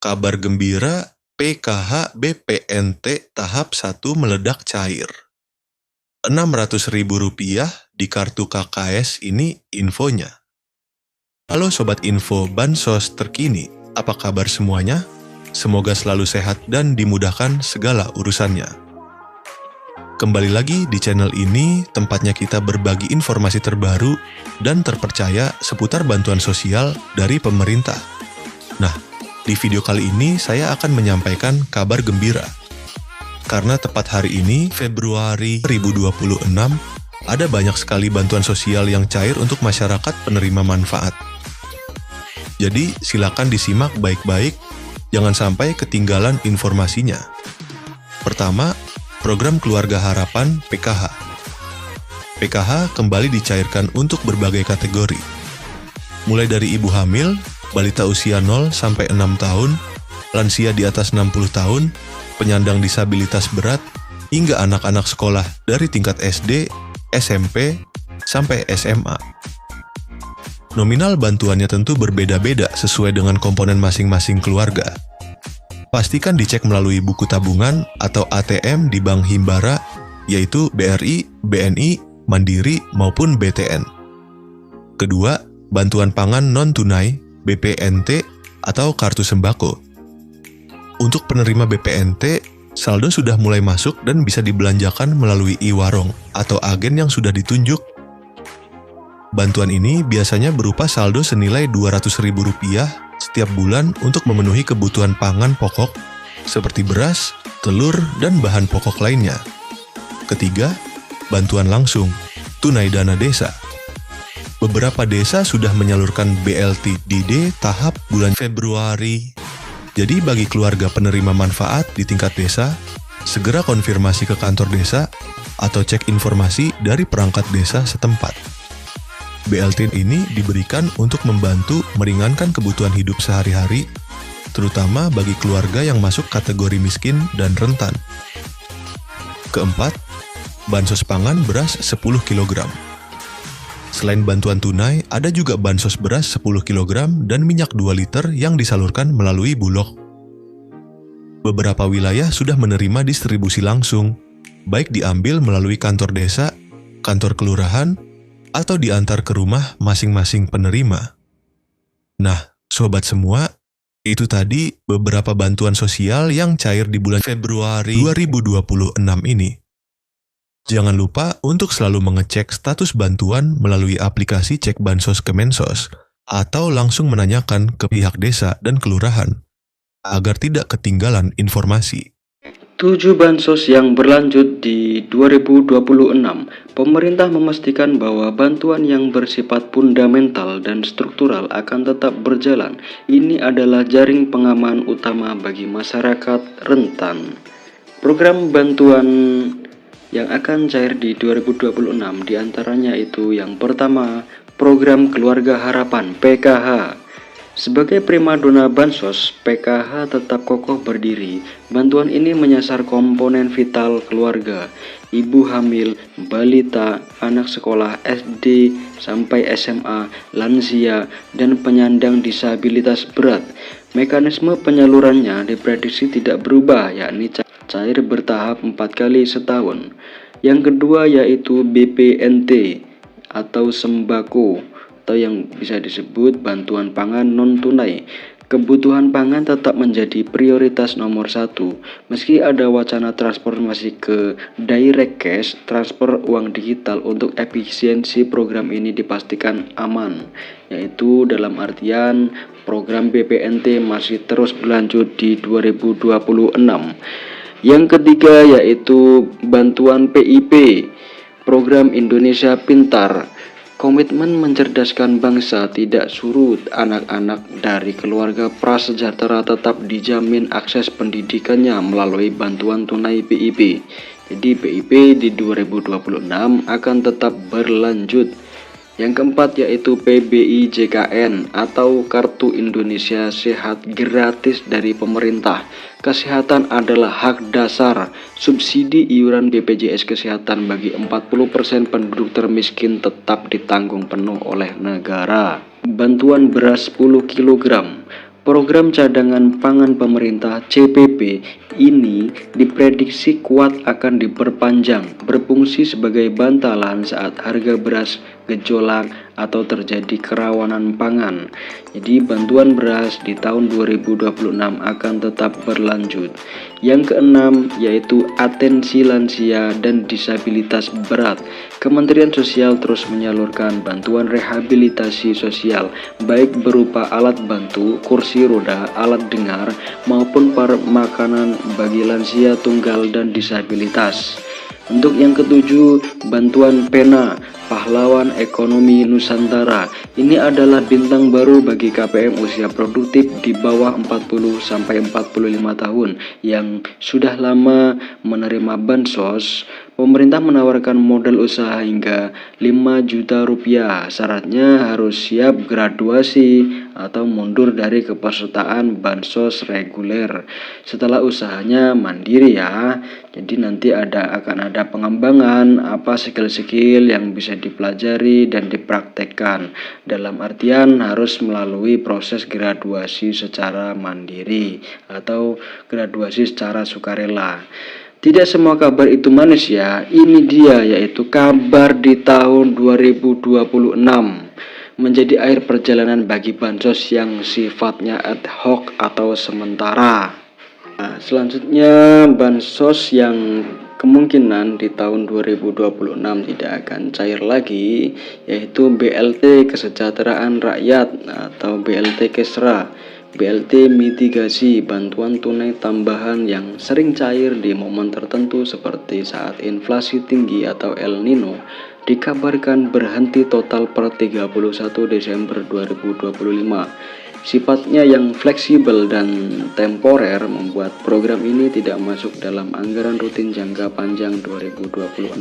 Kabar gembira, PKH BPNT tahap 1 meledak cair. Rp600.000 di kartu KKS ini infonya. Halo Sobat Info Bansos terkini, apa kabar semuanya? Semoga selalu sehat dan dimudahkan segala urusannya. Kembali lagi di channel ini, tempatnya kita berbagi informasi terbaru dan terpercaya seputar bantuan sosial dari pemerintah. Nah, di video kali ini saya akan menyampaikan kabar gembira. Karena tepat hari ini, Februari 2026, ada banyak sekali bantuan sosial yang cair untuk masyarakat penerima manfaat. Jadi, silakan disimak baik-baik, jangan sampai ketinggalan informasinya. Pertama, Program Keluarga Harapan PKH. PKH kembali dicairkan untuk berbagai kategori. Mulai dari ibu hamil, balita usia 0 sampai 6 tahun, lansia di atas 60 tahun, penyandang disabilitas berat, hingga anak-anak sekolah dari tingkat SD, SMP, sampai SMA. Nominal bantuannya tentu berbeda-beda sesuai dengan komponen masing-masing keluarga. Pastikan dicek melalui buku tabungan atau ATM di Bank Himbara, yaitu BRI, BNI, Mandiri, maupun BTN. Kedua, bantuan pangan non-tunai, BPNT, atau kartu sembako. Untuk penerima BPNT, saldo sudah mulai masuk dan bisa dibelanjakan melalui e-warung atau agen yang sudah ditunjuk. Bantuan ini biasanya berupa saldo senilai Rp200.000 setiap bulan untuk memenuhi kebutuhan pangan pokok seperti beras, telur, dan bahan pokok lainnya. Ketiga, bantuan langsung, tunai dana desa. Beberapa desa sudah menyalurkan BLTDD tahap bulan Februari. Jadi bagi keluarga penerima manfaat di tingkat desa, segera konfirmasi ke kantor desa atau cek informasi dari perangkat desa setempat. BLT ini diberikan untuk membantu meringankan kebutuhan hidup sehari-hari, terutama bagi keluarga yang masuk kategori miskin dan rentan. Keempat, bansos pangan beras 10 kg. Selain bantuan tunai, ada juga bansos beras 10 kg dan minyak 2 liter yang disalurkan melalui Bulog. Beberapa wilayah sudah menerima distribusi langsung, baik diambil melalui kantor desa, kantor kelurahan, atau diantar ke rumah masing-masing penerima. Nah, sobat semua, itu tadi beberapa bantuan sosial yang cair di bulan Februari 2026 ini. Jangan lupa untuk selalu mengecek status bantuan melalui aplikasi Cek Bansos Kemensos atau langsung menanyakan ke pihak desa dan kelurahan agar tidak ketinggalan informasi. 7 bansos yang berlanjut di 2026, pemerintah memastikan bahwa bantuan yang bersifat fundamental dan struktural akan tetap berjalan. Ini adalah jaring pengaman utama bagi masyarakat rentan. Program bantuan yang akan cair di 2026 diantaranya itu yang pertama, Program Keluarga Harapan PKH. Sebagai primadona bansos, PKH tetap kokoh berdiri. Bantuan ini menyasar komponen vital keluarga, ibu hamil, balita, anak sekolah SD sampai SMA, lansia, dan penyandang disabilitas berat. Mekanisme penyalurannya diprediksi tidak berubah, yakni cair bertahap 4 kali setahun. Yang kedua yaitu BPNT atau sembako, atau yang bisa disebut bantuan pangan non-tunai. Kebutuhan pangan tetap menjadi prioritas nomor 1. Meski ada wacana transformasi ke direct cash, transfer uang digital untuk efisiensi program ini dipastikan aman, yaitu dalam artian program BPNT masih terus berlanjut di 2026. Yang ketiga yaitu bantuan PIP, Program Indonesia Pintar. Komitmen mencerdaskan bangsa tidak surut. Anak-anak dari keluarga prasejahtera tetap dijamin akses pendidikannya melalui bantuan tunai PIP. Jadi PIP di 2026 akan tetap berlanjut. Yang keempat yaitu PBI JKN atau Kartu Indonesia Sehat gratis dari pemerintah. Kesehatan adalah hak dasar. Subsidi iuran BPJS Kesehatan bagi 40% penduduk termiskin tetap ditanggung penuh oleh negara. Bantuan beras 10 kg. Program cadangan pangan pemerintah CPP ini diprediksi kuat akan diperpanjang, berfungsi sebagai bantalan saat harga beras gejolak atau terjadi kerawanan pangan. Jadi bantuan beras di tahun 2026 akan tetap berlanjut. Yang keenam yaitu atensi lansia dan disabilitas berat. Kementerian Sosial terus menyalurkan bantuan rehabilitasi sosial baik berupa alat bantu, kursi roda, alat dengar maupun makanan bagi lansia tunggal dan disabilitas. Untuk yang ketujuh, bantuan pena pahlawan ekonomi Nusantara. Ini adalah bintang baru bagi KPM usia produktif di bawah 40 sampai 45 tahun yang sudah lama menerima bansos. Pemerintah menawarkan modal usaha hingga 5 juta rupiah. Syaratnya harus siap graduasi atau mundur dari kepesertaan bansos reguler. Setelah usahanya mandiri ya. Jadi nanti akan ada pengembangan apa skill-skill yang bisa dipelajari dan dipraktekkan. Dalam artian harus melalui proses graduasi secara mandiri atau graduasi secara sukarela. Tidak semua kabar itu manis ya. Ini dia yaitu kabar di tahun 2026 menjadi akhir perjalanan bagi bansos yang sifatnya ad hoc atau sementara. Nah, selanjutnya bansos yang kemungkinan di tahun 2026 tidak akan cair lagi yaitu BLT Kesejahteraan Rakyat atau BLT Kesra. BLT mitigasi bantuan tunai tambahan yang sering cair di momen tertentu seperti saat inflasi tinggi atau El Nino dikabarkan berhenti total per 31 Desember 2025. Sifatnya yang fleksibel dan temporer membuat program ini tidak masuk dalam anggaran rutin jangka panjang 2026.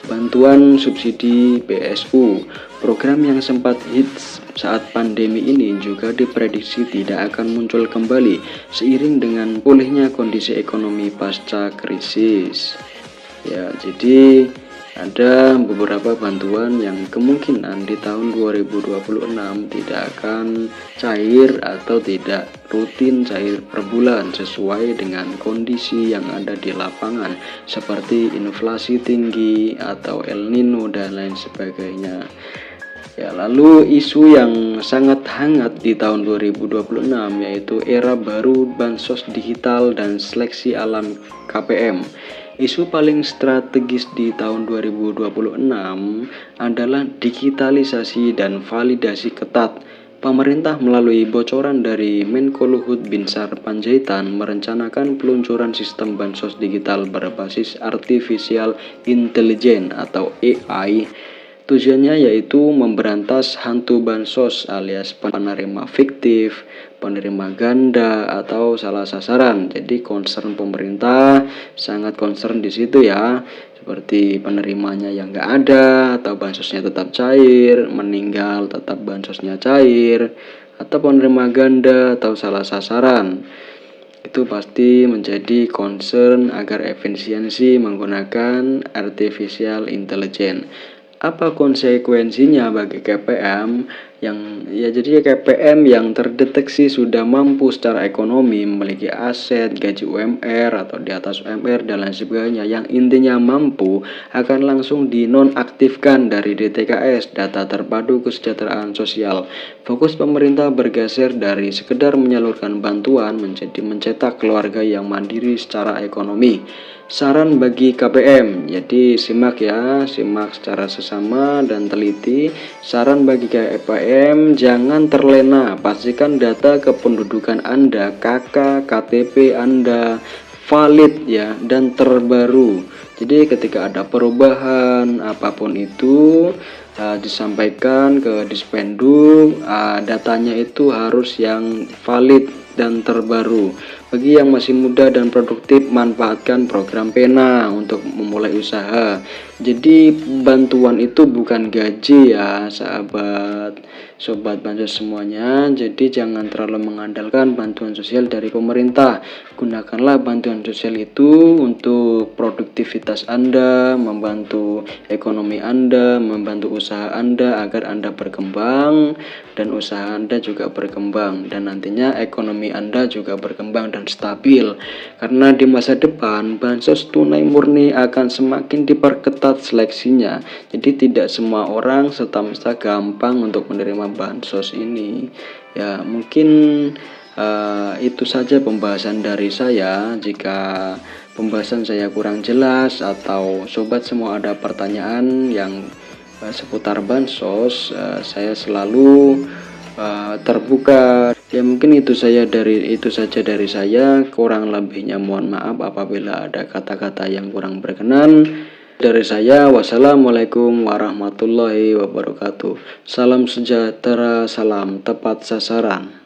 Bantuan subsidi BSU, program yang sempat hits saat pandemi ini juga diprediksi tidak akan muncul kembali seiring dengan pulihnya kondisi ekonomi pasca krisis. Ya, jadi ada beberapa bantuan yang kemungkinan di tahun 2026 tidak akan cair atau tidak rutin cair per bulan sesuai dengan kondisi yang ada di lapangan seperti inflasi tinggi atau El Nino dan lain sebagainya. Ya, lalu isu yang sangat hangat di tahun 2026 yaitu era baru bansos digital dan seleksi alam KPM. Isu paling strategis di tahun 2026 adalah digitalisasi dan validasi ketat. Pemerintah melalui bocoran dari Menko Luhut Binsar Panjaitan merencanakan peluncuran sistem bansos digital berbasis artificial intelligence atau AI. Tujuannya yaitu memberantas hantu bansos alias penerima fiktif, penerima ganda atau salah sasaran. Jadi concern pemerintah sangat concern di situ ya, seperti penerimanya yang nggak ada atau bansosnya tetap cair, meninggal tetap bansosnya cair, atau penerima ganda atau salah sasaran. Itu pasti menjadi concern agar efisiensi menggunakan artificial intelligence. Apa konsekuensinya bagi KPM jadi KPM yang terdeteksi sudah mampu secara ekonomi, memiliki aset, gaji UMR atau di atas UMR dan lain sebagainya, yang intinya mampu akan langsung dinonaktifkan dari DTKS, data terpadu kesejahteraan sosial. Fokus pemerintah bergeser dari sekedar menyalurkan bantuan menjadi mencetak keluarga yang mandiri secara ekonomi. Saran bagi KPM, jadi simak secara sesama dan teliti. Saran bagi KPM, jangan terlena, pastikan data kependudukan Anda, KK, KTP Anda valid ya dan terbaru. Jadi ketika ada perubahan apapun itu disampaikan ke Dispenduk, datanya itu harus yang valid dan terbaru. Bagi yang masih muda dan produktif, manfaatkan program Pena untuk memulai usaha. Jadi bantuan itu bukan gaji ya sobat bansos semuanya. Jadi jangan terlalu mengandalkan bantuan sosial dari pemerintah. Gunakanlah bantuan sosial itu untuk produktivitas Anda, membantu ekonomi Anda, membantu usaha Anda agar Anda berkembang dan usaha Anda juga berkembang, dan nantinya ekonomi Anda juga berkembang dan stabil. Karena di masa depan bansos tunai murni akan semakin diperketat seleksinya. Jadi tidak semua orang serta-merta gampang untuk menerima bansos ini. Ya, mungkin itu saja pembahasan dari saya. Jika pembahasan saya kurang jelas atau sobat semua ada pertanyaan yang seputar bansos, saya selalu terbuka. Ya mungkin itu saja dari saya. Kurang lebihnya mohon maaf apabila ada kata-kata yang kurang berkenan. Dari saya, wassalamualaikum warahmatullahi wabarakatuh. Salam sejahtera, salam tepat sasaran.